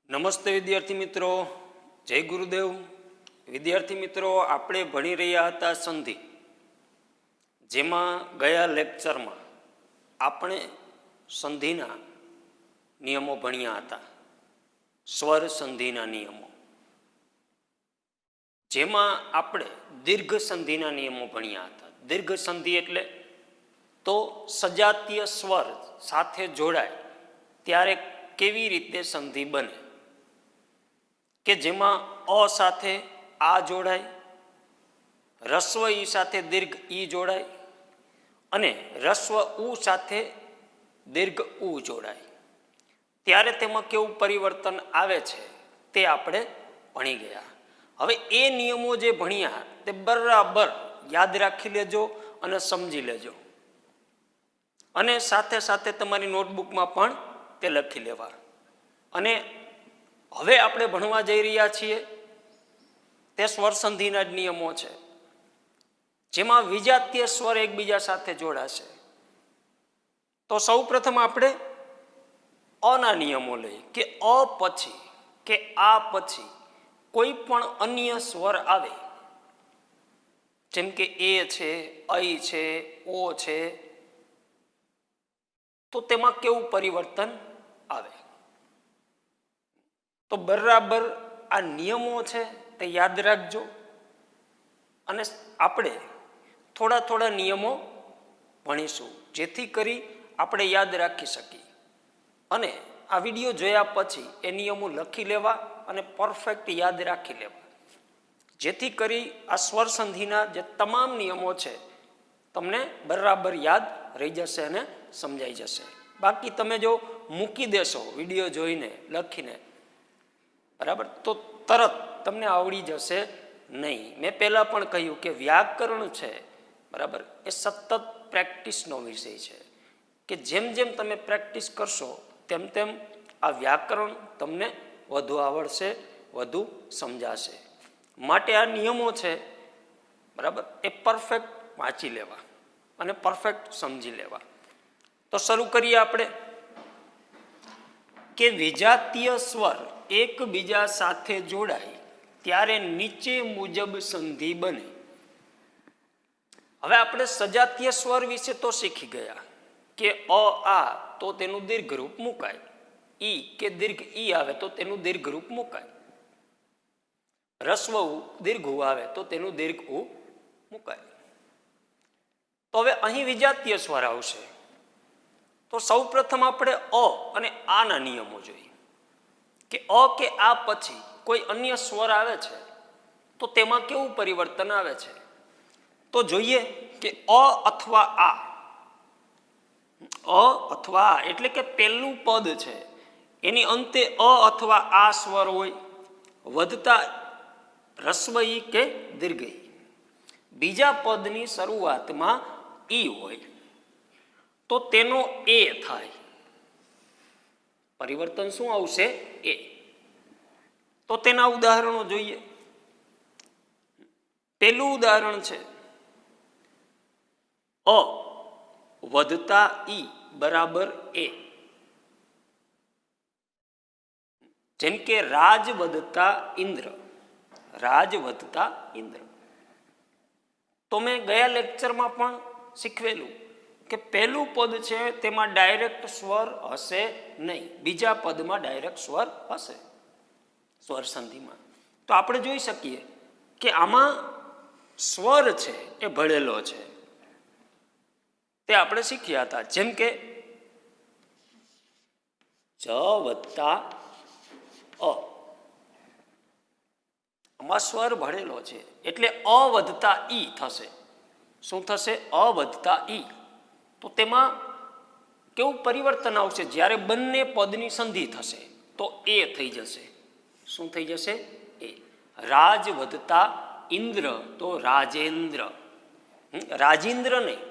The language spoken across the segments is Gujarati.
નમસ્તે વિદ્યાર્થી મિત્રો, જય ગુરુદેવ. વિદ્યાર્થી મિત્રો, આપણે ભણી રહ્યા હતા સંધિ, જેમાં ગયા લેક્ચરમાં આપણે સંધિના નિયમો ભણ્યા હતા, સ્વર સંધિના નિયમો, જેમાં આપણે દીર્ઘ સંધિના નિયમો ભણ્યા હતા. દીર્ઘ સંધિ એટલે તો સજાતીય સ્વર સાથે જોડાય ત્યારે કેવી રીતે સંધિ બને, કે જેમાં અ સાથે આ જોડાય, રસ્વ ઈ સાથે દીર્ઘ ઈ જોડાય અને રસ્વ ઉ સાથે દીર્ઘ ઉ જોડાય, ત્યારે તેમાં કેવું પરિવર્તન આવે છે તે આપણે ભણી ગયા. હવે એ નિયમો જે ભણ્યા તે બરાબર યાદ રાખી લેજો અને સમજી લેજો, અને સાથે સાથે તમારી નોટબુકમાં પણ તે લખી લેવા. અને હવે આપણે ભણવા જઈ રહ્યા છીએ તે સ્વર સંધિના જ નિયમો છે, જેમાં વિજાતીય સ્વર એકબીજા સાથે જોડાશે. તો સૌ પ્રથમ આપણે અના નિયમો લઈએ, કે અ પછી કે આ પછી કોઈ પણ અન્ય સ્વર આવે, જેમ કે એ છે, ઐ છે, ઓ છે, તો તેમાં કેવું પરિવર્તન આવે. તો બરાબર આ નિયમો છે તે યાદ રાખજો, અને આપણે થોડા થોડા નિયમો ભણીશું, જેથી કરી આપણે યાદ રાખી શકીએ. અને આ વિડીયો જોયા પછી એ નિયમો લખી લેવા અને પરફેક્ટ યાદ રાખી લેવા, જેથી કરી આ સ્વર સંધિના જે તમામ નિયમો છે તમને બરાબર યાદ રહી જશે અને સમજાઈ જશે. બાકી તમે જો મૂકી દેશો વિડીયો જોઈને લખીને, બરાબર, તો તરત તમને આવડી જશે નહીં. મેં પહેલાં પણ કહ્યું કે વ્યાકરણ છે, બરાબર, એ સતત પ્રેક્ટિસનો વિષય છે, કે જેમ જેમ તમે પ્રેક્ટિસ કરશો તેમ તેમ આ વ્યાકરણ તમને વધુ આવડશે, વધુ સમજાશે. માટે આ નિયમો છે, બરાબર, એ પરફેક્ટ વાંચી લેવા અને પરફેક્ટ સમજી લેવા. તો શરૂ કરીએ આપણે, કે વિજાતીય સ્વર એકબીજા સાથે જોડાય ત્યારે નીચે મુજબ સંધિ બને. હવે આપણે સજાતીય સ્વર વિશે તો શીખી ગયા કે અ આ તો તેનું દીર્ઘ રૂપ મુકાય, ઈ કે દીર્ઘ ઈ આવે તો તેનું દીર્ઘ રૂપ મુકાય, રસ્વ ઉ દીર્ઘ ઉ આવે તો તેનું દીર્ઘ ઉ મુકાય. તો હવે અહીં વિજાતીય સ્વર આવશે, તો સૌ પ્રથમ આપણે અ અને આના નિયમો જોઈએ, કે અ કે આ પછી કોઈ અન્ય સ્વર આવે છે તો તેમાં કેવું પરિવર્તન આવે છે. તો જોઈએ કે અ અથવા આ એટલે કે પહેલું પદ છે એની અંતે અ અથવા આ સ્વર હોય, વધતા રસ્વ ઈ કે દીર્ઘ ઈ. બીજા પદની શરૂઆતમાં ઈ હોય તો તેનો એ થાય. પરિવર્તન શું આવશે? એ. તો તેના ઉદાહરણો જોઈએ. પહેલું ઉદાહરણ છે અ વધતા ઈ બરાબર એ, જેમ કે રાજ વધતા ઇન્દ્ર, રાજ વધતા ઇન્દ્ર. તો મેં ગયા લેક્ચરમાં પણ શીખવેલું કે પહેલું પદ છે તેમાં ડાયરેક્ટ સ્વર હશે નહીં, બીજા પદમાં ડાયરેક્ટ સ્વર હશે સ્વર સંધિમાં. તો આપણે જોઈ શકીએ કે આમાં સ્વર છે એ ભળેલો છે, તે આપણે શીખ્યા હતા. જેમ કે જ વત્તા અ, આમાં સ્વર ભળેલો છે એટલે અ વધતા ઈ થશે. શું થશે? અ વધતા ઈ. તો તેમાં કેવું પરિવર્તન આવશે? જ્યારે બંને પદની સંધિ થશે તો એ થઈ જશે. શું થઈ જશે? એ. રાજ વધતા ઇન્દ્ર તો રાજેન્દ્ર. રાજેન્દ્ર નહીં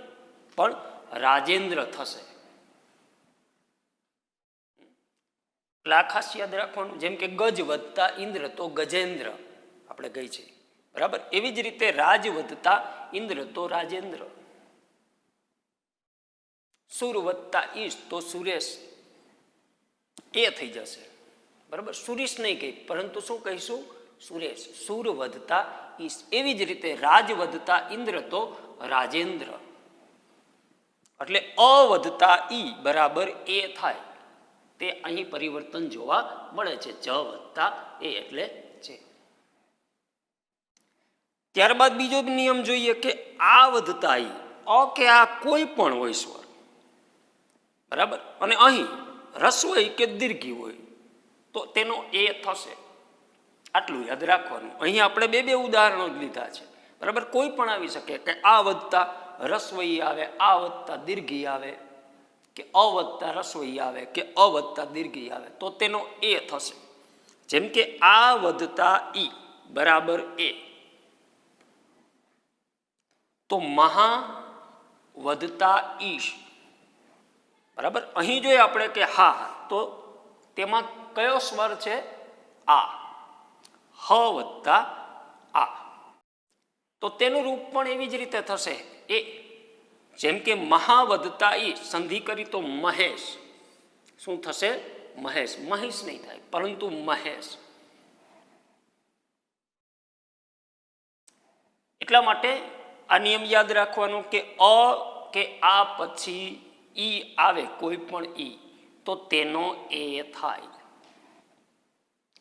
પણ રાજેન્દ્ર થશે. એટલે આ ખાસ યાદ રાખવાનું. જેમ કે ગજ વધતા ઇન્દ્ર તો ગજેન્દ્ર આપણે ગઈ છે, બરાબર. એવી જ રીતે રાજ વધતા ઇન્દ્ર તો રાજેન્દ્ર. સુર વધતા ઈશ તો સુરેશ. એ થઈ જશે, બરાબર. સુરેશ નહીં કહી, પરંતુ શું કહીશું? સુરેશ. સુર વધતા ઈશ. એવી જ રીતે રાજ વધતા ઇન્દ્ર તો રાજેન્દ્ર. એટલે અ વધતા ઈ બરાબર એ થાય. તે અહીં પરિવર્તન જોવા મળે છે. જ વધતા એ એટલે છે. ત્યારબાદ બીજો નિયમ જોઈએ કે આ વધતા ઈ. અ કે આ કોઈ પણ હોય સ્વર, બરાબર. અને અહીં રસ્વ હોય કે દીર્ઘી હોય તો તેનો એ થશે. આટલું યાદ રાખવાનું. અહીં આપણે બે ઉદાહરણો જ લીધા છે, બરાબર. કોઈ પણ આવી શકે કે આ વધતા રસ્વઈ આવે, આ વધતા દીર્ઘી આવે, કે અ વધતા રસ્વઈ આવે, કે અ વધતા દીર્ઘી આવે, તો તેનો એ થશે. જેમ કે આ વધતા ઈ બરાબર એ. તો મહા વધતા ઈશ, બરાબર. અહીં જોઈએ આપણે કે હા, તો તેમાં કયો સ્વર છે? આ. હ વધતા આ. તો તેનું રૂપ પણ એવી જ રીતે થશે એ. જેમ કે મહા વધતા ઈ સંધિ કરી તો મહેશ. શું થશે? મહેશ. મહેશ નહીં થાય, પરંતુ મહેશ. એટલા માટે આ નિયમ યાદ રાખવાનો કે અ કે આ પછી ઈ આવે, કોઈ પણ ઈ, તો તેનો એ થાય,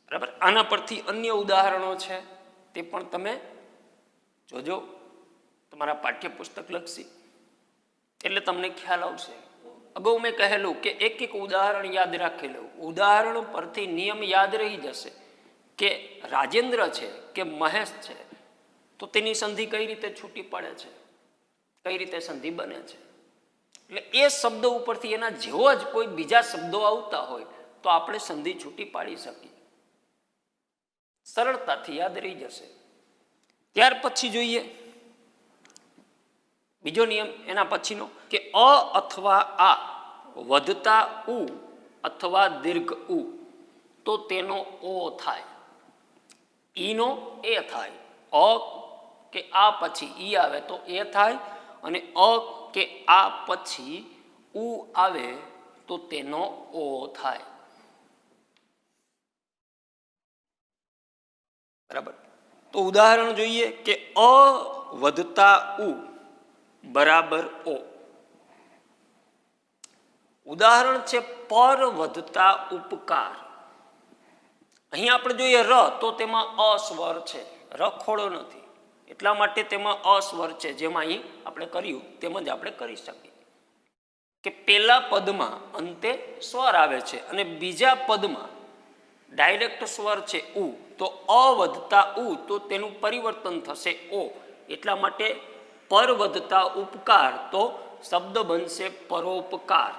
બરાબર. આના પરથી અન્ય ઉદાહરણો છે, તે પણ તમે જોજો તમારા પાઠ્યપુસ્તક લક્ષી, એટલે તમને ખ્યાલ આવશે. અગાઉ મેં કહેલું કે એક ઉદાહરણ યાદ રાખી લેવું. ઉદાહરણ પરથી નિયમ યાદ રહી જશે કે રાજેન્દ્ર છે કે મહેશ છે, તો તેની સંધિ કઈ રીતે છૂટી પડે છે, કઈ રીતે સંધિ બને છે. એટલે એ શબ્દો ઉપરથી એના જેવો જ કોઈ બીજા શબ્દો આવતા હોય તો આપણે સંધિ છૂટી પાડી શકીએ, સરળતાથી યાદ રહી જશે. ત્યાર પછી જોઈએ બીજો નિયમ એના પછીનો કે અ અથવા આ વધતા ઉ અથવા દીર્ઘ ઉ, તો તેનો ઓ થાય. ઈનો એ થાય. અ કે આ પછી ઈ આવે તો એ થાય, અને અ કે આ પછી ઉ આવે તો તેનો ઓ થાય, બરાબર. તો ઉદાહરણ જોઈએ કે અ વધતા ઉ બરાબર ઓ. ઉદાહરણ છે પર વધતા ઉપકાર. અહીં આપણે જોઈએ ર, તો તેમાં અ સ્વર છે, ર ખોડો નથી, એટલા માટે તેમાં અ સ્વર છે. જેમાં અહીં આપણે કર્યું તેમ જ આપણે કરી શકીએ કે પેલા પદમાં અંતે સ્વર આવે છે અને બીજા પદમાં ડાયરેક્ટ સ્વર છે ઉ, તો અ વધતા ઉ, તો તેનું પરિવર્તન થશે ઓ. એટલા માટે પર વધતા ઉપકાર, તો શબ્દ બનશે પરોપકાર.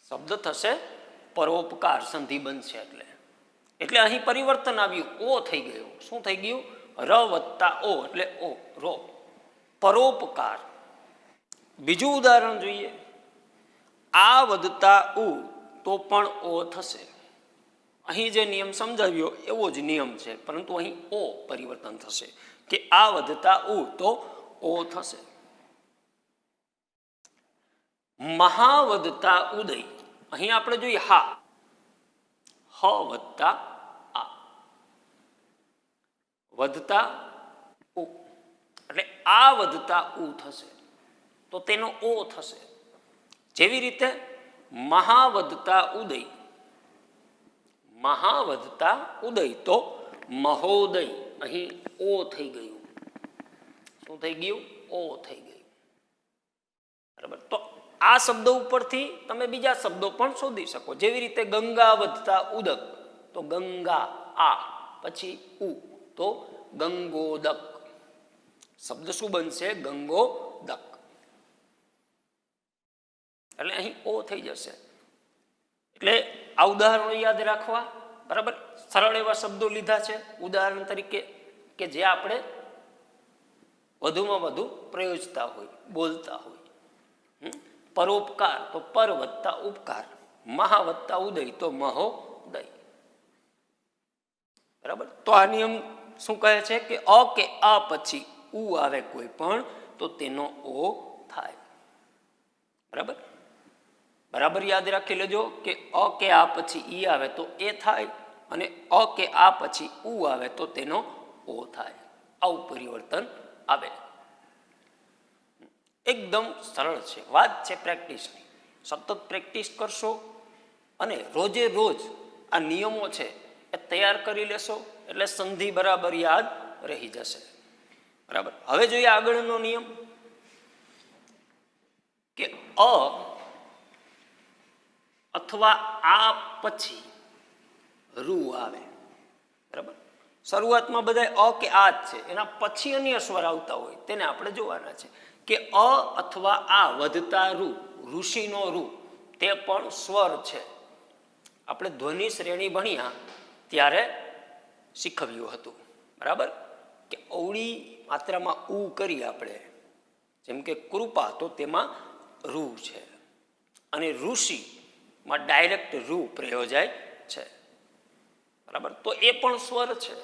શબ્દ થશે પરોપકાર, સંધિ બનશે. એટલે અહીં પરિવર્તન આવ્યું, ઓ થઈ ગયું. શું થઈ ગયું? ર વત્તા ઓ એટલે ઓ, રો, પરોપકાર. બીજું ઉદાહરણ જોઈએ. આ વધતા ઉ, તો પણ ઓ થશે. અહીં જે નિયમ સમજાવ્યો એવો જ નિયમ છે, પરંતુ અહીં ઓ પરિવર્તન થશે કે આ વધતા ઉ તો ઓ થશે. મહા વધતા ઉદય. અહીં આપણે જોઈએ હા, હ વધતા આ, વધતા ઉ, એટલે આ વધતા ઉ થશે તો તેનો ઓ થશે. જેવી રીતે મહા વધતા ઉદય, મહા વધતા ઉદય તો મહોદય. અહીં ઓ થઈ ગયું. શું થઈ ગયું? ઓ થઈ ગયું, બરાબર. તો આ શબ્દો ઉપરથી તમે બીજા શબ્દો પણ શોધી શકો. જેવી રીતે ગંગા વધતા ઉદક, તો ગંગા આ પછી ઉ, તો ગંગોદક. શબ્દ શું બનશે? ગંગોદક. એટલે અહીં ઓ થઈ જશે. એટલે આ ઉદાહરણો યાદ રાખવા. બરાબર, સરળ એવા શબ્દો લીધા છે ઉદાહરણ તરીકે કે જે આપણે વધુમાં વધુ પ્રયોજતા હોય, બોલતા હોય. પરોપકાર તો પર વત્તા ઉપકાર, મહા વત્તા ઉદય તો મહોદય. બરાબર, તો આ નિયમ શું કહે છે કે અ કે આ પછી ઉ આવે કોઈ પણ તો તેનો ઓ થાય. બરાબર, બરાબર યાદ રાખી લેજો કે અ કે આ પછી ઈ આવે તો એ થાય, અને અ કે આ પછી ઉ આવે તો તેનો ઓ થાય. આવું પરિવર્તન આવે. એકદમ સરળ છે. વાત છે પ્રેક્ટિસની. સતત પ્રેક્ટિસ કરશો અને રોજે રોજ આ નિયમો છે એ તૈયાર કરી લેશો એટલે સંધિ બરાબર યાદ રહી જશે. બરાબર, હવે જોઈએ આગળનો નિયમ કે અ અથવા આ પછી રૂ આવે. બરાબર, શરૂઆતમાં બધા અ કે આ જ છે, એના પછી અન્ય સ્વર આવતા હોય તેને આપણે જોવાના છે કે અ અથવા આ વધતા રૂ, ઋષિનો રૂ, તે પણ સ્વર છે. આપણે ધ્વનિ શ્રેણી ભણ્યા ત્યારે શીખવ્યું હતું. બરાબર, કે અવળી માત્રામાં ઉ કરી આપણે, જેમ કે કૃપા તો તેમાં રૂ છે, અને ઋષિમાં ડાયરેક્ટ રૂ પ્રયોજાય છે. બરાબર, તો એ પણ સ્વર છે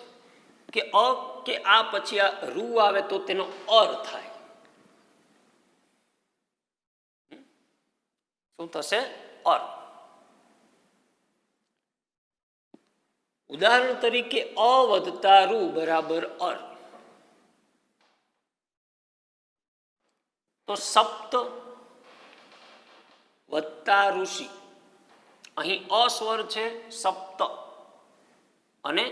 કે અ કે આ પછી આ રૂ આવે તો તેનો અર થાય. શું થશે? અર. ઉદાહરણ તરીકે અ વધતા રૂ બરાબર અર. તો સપ્ત વત્તા ઋષિ, અહીં અ સ્વર છે સપ્ત, અને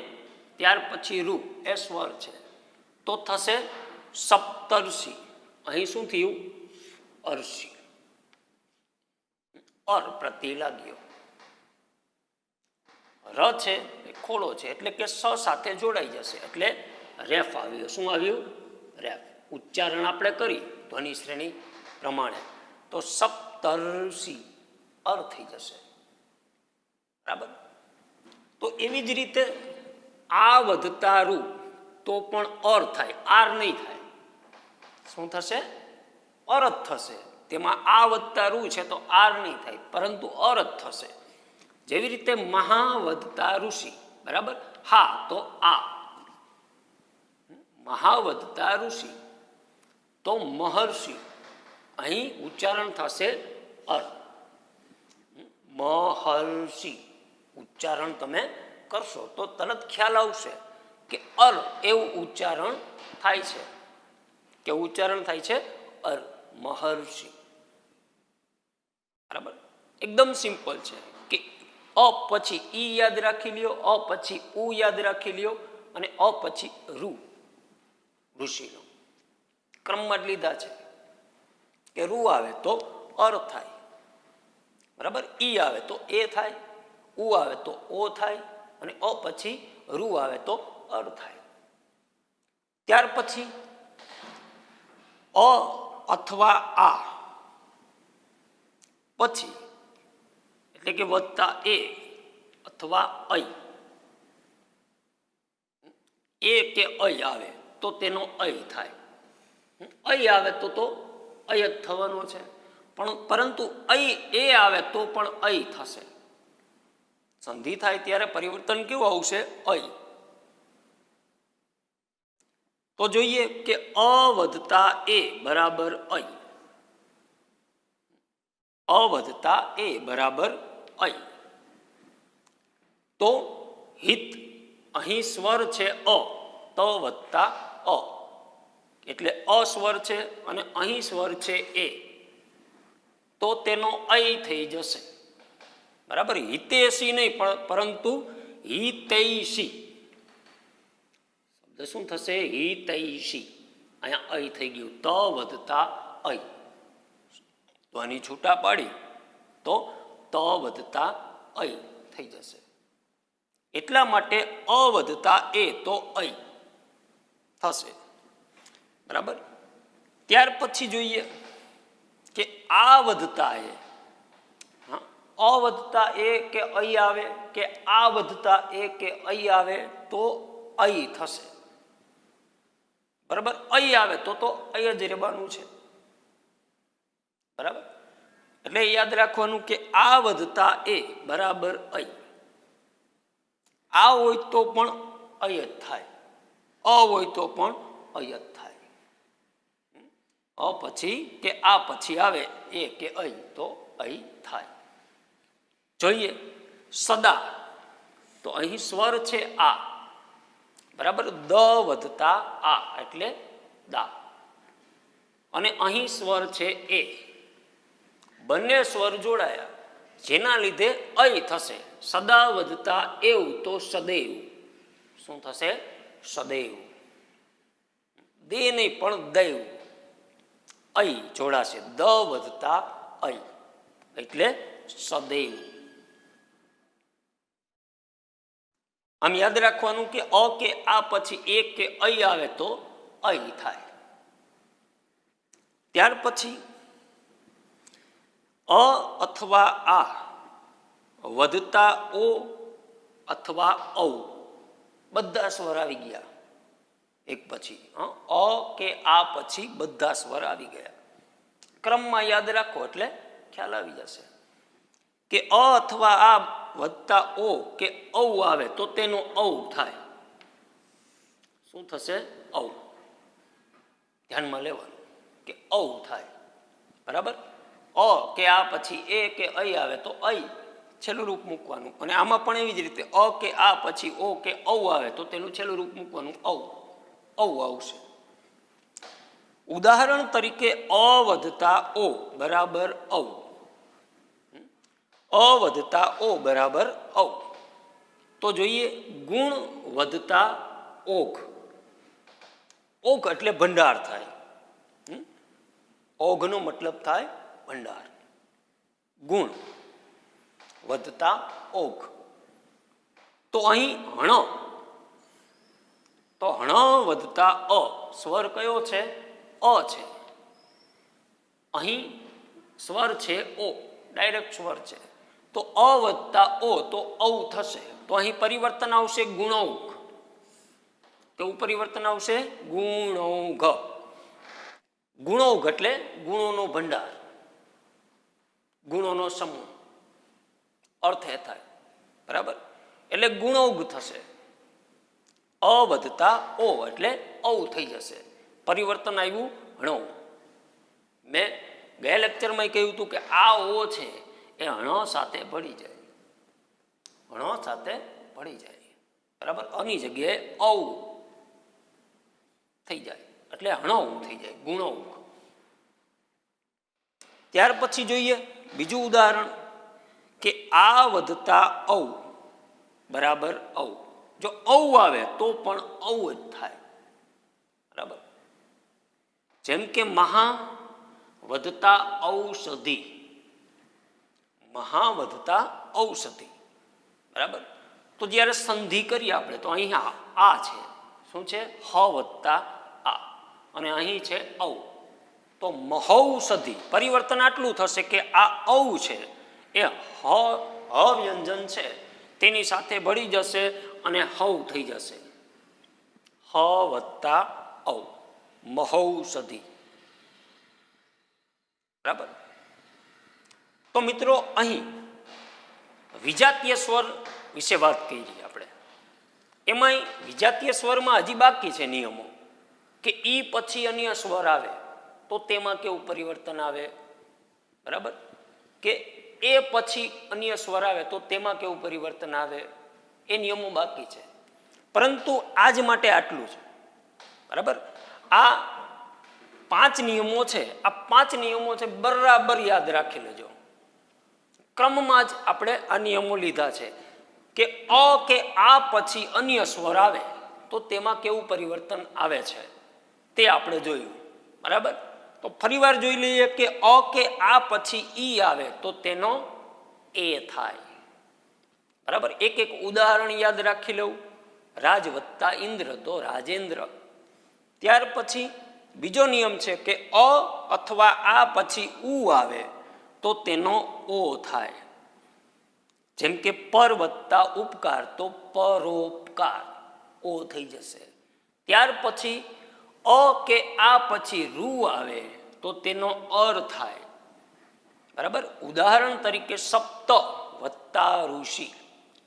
ત્યાર પછી રૂ એ સ્વર છે તો થશે સપ્તર્ષિ. અહીં શું થયું? અર્ષિ. અર પ્રત્યે લાગ્યો. ર છે એ ખોડો છે એટલે કે સ સાથે જોડાઈ જશે એટલે રેફ આવ્યો. શું આવ્યું? રેફ. ઉચ્ચારણ આપણે કરી ધ્વનિ શ્રેણી પ્રમાણે તો સપ્તર્ષિ અર થઈ જશે. બરાબર, તો એવી જ રીતે આ વધતા રૂ તો પણ અર થાય, આર નહીં થાય. શું થશે? અર જ થશે. તેમાં આ વધતા રૂ છે તો આર નહીં થાય, પરંતુ અર જ થશે. જેવી રીતે મહા વધતા ઋષિ. બરાબર, હા તો આ, મહા વધતા ઋષિ તો મહર્ષિ. અહીં ઉચ્ચારણ થશે અર. મહર્ષિ ઉચ્ચારણ તમે કરશો તો તરત ખ્યાલ આવશે કે અર એવું ઉચ્ચારણ થાય છે. કે ઉચ્ચારણ થાય છે અર, મહર્ષિ. બરાબર, એકદમ સિમ્પલ છે કે અ પછી ઈ યાદ રાખી લ્યો, અ પછી ઉ યાદ રાખી લ્યો, અને અ પછી રૂ, ઋષિનો ક્રમમાં જ લીધા છે કે રૂ આવે તો અર થાય. બરાબર, ઈ આવે તો એ થાય, ઉ આવે તો ઓ થાય, અને અ પછી રૂ આવે તો અર થાય. ત્યાર પછી અ અથવા આ પછી એટલે કે વત્તા એ અથવા ઐ, એ કે ઐ આવે તો તેનો ઐ થાય. ઐ આવે તો ઐ જ થવાનો છે, પણ પરંતુ ઐ એ આવે તો પણ ઐ થશે. સંધિ થાય ત્યારે પરિવર્તન કેવું આવશે? ઐ. તો જોઈએ કે અ વધતા એ બરાબર ઐ. અ વધતા એ બરાબર ઐ. તો હિત, અહીં સ્વર છે અ, ત વત્તા અ, એટલે અ સ્વર છે અને અહીં સ્વર છે એ, તો તેનો ઐ થઈ જશે. બરાબર, હિતેશી નહીં પરંતુ હિતૈષી. શબ્દ શું થશે? હિતૈષી. અહીંયા ઐ થઈ ગયું. ત વધતા ઐ. ધ્વનિ છૂટા પાડી તો ત વધતા ઐ થઈ જશે. એટલા માટે અ વધતા એ તો ઐ થશે. બરાબર. ત્યાર પછી જોઈએ કે આ વધતા એ, અ વધતા એ કે અહીં આવે કે આ વધતા એ કે અહીં આવે તો અહીં થશે. બરાબર. અહીં આવે તો અહીં જ રહેવાનું છે. બરાબર. એટલે યાદ રાખવાનું કે આ વધતા એ બરાબર અહીં. આ હોય તો પણ અહીં જ થાય, અ હોય તો પણ અહીં જ થાય. અ પછી કે આ પછી આવે એ કે અહીં તો અહીં થાય. જોઈએ સદા, તો અહીં સ્વર છે આ. બરાબર. દ વધતા આ એટલે દા. અને અહીં સ્વર છે એ. બંને સ્વર જોડાયા જેના લીધે અહીં થશે. સદા વધતા એવું તો સદૈવ. શું થશે? સદૈવ. દે નહીં પણ દૈવ. અહીં જોડાશે. દ વધતા અહીં એટલે સદૈવ. આમ યાદ રાખવાનું કે અ કે આ પછી એક કે અહીં આવે તો અહીં થાય. ત્યાર પછી અ અથવા આ વધતા ઓ અથવા ઔ બધા સ્વર આવી ગયા એક પછી. અ કે આ પછી બધા સ્વર આવી ગયા. ક્રમમાં યાદ રાખો એટલે ખ્યાલ આવી જશે કે અ અથવા આ વધતા ઓ કે ઔ આવે તો તેનો ઔ થાય. શું થશે? ઔ. ધ્યાનમાં લેવાનું કે ઔ થાય. બરાબર. અ કે આ પછી એ કે અહીં આવે તો અહીં છેલ્લું રૂપ મૂકવાનું. અને આમાં પણ એવી જ રીતે અ કે આ પછી ઓ કે ઔ આવે તો તેનું છેલ્લું રૂપ મૂકવાનું. ઔ. ઔ આવશે. ઉદાહરણ તરીકે અ વધતા ઓ બરાબર ઔ. અ વધતા ઓ બરાબર ઔ. તો જોઈએ ગુણ વધતા ઓઘ. ઓઘ એટલે ભંડાર થાય. ઓઘનો મતલબ થાય ભંડાર. ગુણ વધતા ઓઘ. તો અહીં હણ, તો હણ વધતા અ. સ્વર કયો છે? અ છે. અહીં સ્વર છે ઓ, ડાયરેક્ટ સ્વર છે. તો અ વધતા ઓ તો ઔ થશે. તો અહીં પરિવર્તન આવશે ગુણૌઘ. કેવું પરિવર્તન આવશે? ગુણૌઘ. ગુણૌઘ એટલે ગુણોનો ભંડાર, ગુણોનો સમૂહ. અર્થ એ થાય. બરાબર. એટલે ગુણૌઘ થશે. અ વધતા ઓ એટલે ઔ થઈ જશે. પરિવર્તન આવ્યું હણો. મેં ગયા લેક્ચરમાં કહ્યું હતું કે આ ઓ છે એ હણો સાથે ભળી જાય. હણો સાથે ભળી જાય. બરાબર. આની જગ્યાએ ઔ થઈ જાય એટલે હણો થઈ જાય. ગુણૌઘ. ત્યાર પછી જોઈએ બીજું ઉદાહરણ કે આ વધતા ઔ બરાબર ઔ. જો ઔ આવે તો પણ ઔ જ થાય. બરાબર. જેમ કે મહા વધતા ઔષધિ. મહા વધતા ઔષધિ. બરાબર. તો જ્યારે સંધિ કરીએ આપણે તો અહીંયા આ છે. શું છે? હ વધતા આ. અને અહીં છે ઔ. તો મહૌષધિ. પરિવર્તન આટલું થશે કે આ ઔ છે એ હ વ્યંજન છે તેની સાથે ભળી જશે અને હૌ થઈ જશે. હ વધતા ઔ. મહૌષધિ. બરાબર. તો મિત્રો અહીં વિજાતીય સ્વર વિશે વાત કરી આપણે. એમાંય વિજાતીય સ્વરમાં હજી બાકી છે નિયમો કે ઈ પછી અન્ય સ્વર આવે તો તેમાં કેવું પરિવર્તન આવે. બરાબર. કે એ પછી અન્ય સ્વર આવે તો તેમાં કેવું પરિવર્તન આવે. એ નિયમો બાકી છે. પરંતુ આજ માટે આટલું છે. બરાબર. આ 5 નિયમો છે. આ 5 નિયમો છે બરાબર યાદ રાખી લેજો. ક્રમમાં જ આપણે આ નિયમો લીધા છે કે અ કે આ પછી અન્ય સ્વર આવે તો તેમાં કેવું પરિવર્તન આવે છે તે આપણે જોયું. બરાબર. તો ફરીવાર જોઈ લઈએ કે અ કે આ પછી ઈ આવે તો તેનો એ થાય. બરાબર. એક એક ઉદાહરણ યાદ રાખી લઉં. રાજ વધતા ઇન્દ્ર તો રાજેન્દ્ર. ત્યાર પછી બીજો નિયમ છે કે અ અથવા આ પછી ઉ આવે તો તેનો ઓ થાય. જેમ કે પર વત્તા ઉપકાર તો પરોપકાર, ઓ થઈ જશે. ત્યાર પછી અ કે આ પછી રૂ આવે તો તેનો અર થાય. બરાબર. ઉદાહરણ તરીકે સપ્ત વત્તા ઋષિ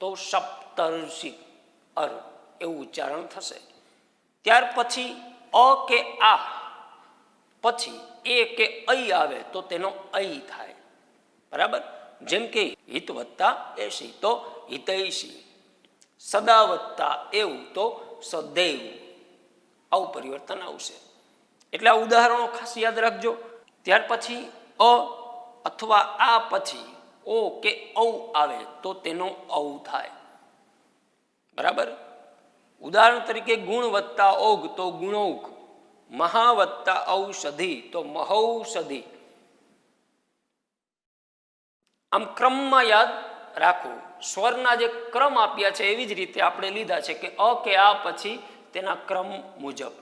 તો સપ્તર્ષિ, અર એવું ઉચ્ચારણ થશે. ત્યાર પછી અ કે આ પછી એ કે ઐ આવે તો તેનો ઐ થાય. બરાબર. જેમ કે હિત વત્તા એસી તો હિતૈષી, સદા વત્તા એવું તો સદૈવ, આવું પરિવર્તન આવશે. એટલે આ ઉદાહરણો ખાસ યાદ રાખજો. ત્યાર પછી અ અથવા આ પછી ઓ કે ઔ આવે તો તેનો ઔ થાય. બરાબર. ઉદાહરણ તરીકે ગુણ વત્તા ઔગ તો ગુણૌગ, મહા વત્તા ઔષધિ તો મહૌષધિ. આમ ક્રમમાં યાદ રાખવું. સ્વરના જે ક્રમ આપ્યા છે એવી જ રીતે આપણે લીધા છે કે અ કે આ પછી તેના ક્રમ મુજબ.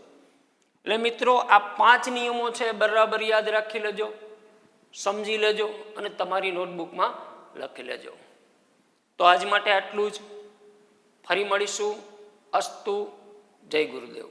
એટલે મિત્રો આ 5 નિયમો છે, બરાબર યાદ રાખી લેજો, સમજી લેજો અને તમારી નોટબુકમાં લખી લેજો. તો આજ માટે આટલું જ. ફરી મળીશું. અસ્તુ. જય ગુરુદેવ.